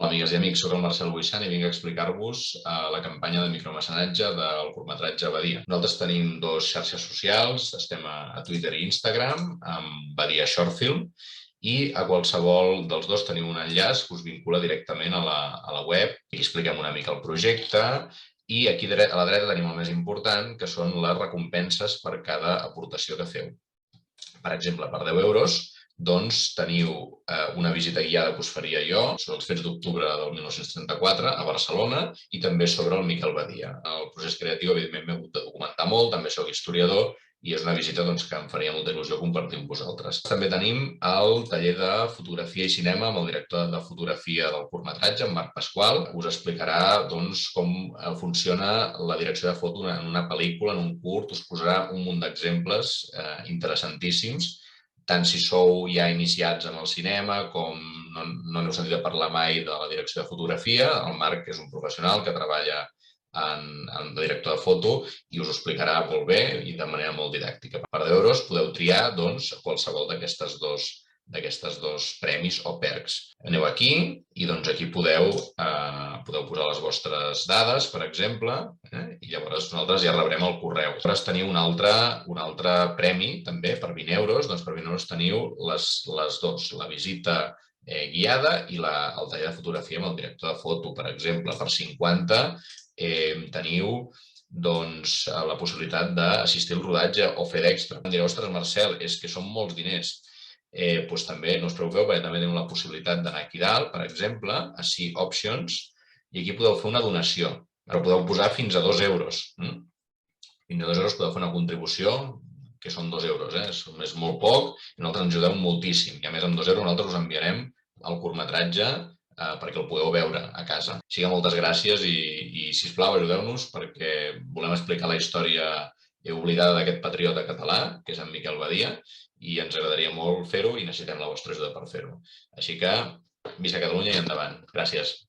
Hola, amigues i amics, soc el Marcel Buixan i vinc a explicar-vos la campanya de micromecenatge del curtmetratge Badia. Nosaltres tenim dues xarxes socials, estem a Twitter i Instagram, amb Badia Shortfilm, i a qualsevol dels dos tenim un enllaç que us vincula directament a la web i expliquem una mica el projecte. I aquí a la dreta tenim el més important, que són les recompenses per cada aportació que feu. Per exemple, per 10 euros, doncs teniu una visita guiada que us faria jo sobre els fets d'octubre del 1934 a Barcelona i també sobre el Miquel Badia. El procés creatiu, evidentment, m'he hagut de documentar molt, també soc historiador i és una visita que em faria molta il·lusió compartir amb vosaltres. També tenim el taller de fotografia i cinema amb el director de fotografia del curtmetratge, en Marc Pasqual. Us explicarà com funciona la direcció de foto en una pel·lícula, en un curt. Us posarà un munt d'exemples interessantíssims, tant si sou ja iniciats en el cinema com no n'heu sentit a parlar mai de la direcció de fotografia. El Marc és un professional que treballa en director de foto i us ho explicarà molt bé i de manera molt didàctica. Per 10 euros podeu triar qualsevol d'aquestes dos premis o perks. Aneu aquí i aquí podeu posar les vostres dades, per exemple, i llavors nosaltres ja rebrem el correu. Llavors teniu un altre premi també per 20 euros. Doncs per 20 euros teniu les dues, la visita guiada i el taller de fotografia amb el director de foto. Per exemple, per 50 teniu la possibilitat d'assistir al rodatge o fer d'extra. Em direu, ostres, Marcel, és que són molts diners. Doncs també no us preocupeu, perquè també teniu la possibilitat d'anar aquí dalt, per exemple, a See Options, i aquí podeu fer una donació, però podeu posar fins a 2 euros. Fins a 2 euros podeu fer una contribució, que són 2 euros, és molt poc, i nosaltres ens ajudeu moltíssim. I a més, amb 2 euros nosaltres us enviarem el curtmetratge perquè el podeu veure a casa. Així que moltes gràcies i sisplau, ajudeu-nos perquè volem explicar la història oblidada d'aquest patriota català, que és en Miquel Badia, i ens agradaria molt fer-ho i necessitem la vostra ajuda per fer-ho. Així que, visca Catalunya i endavant. Gràcies.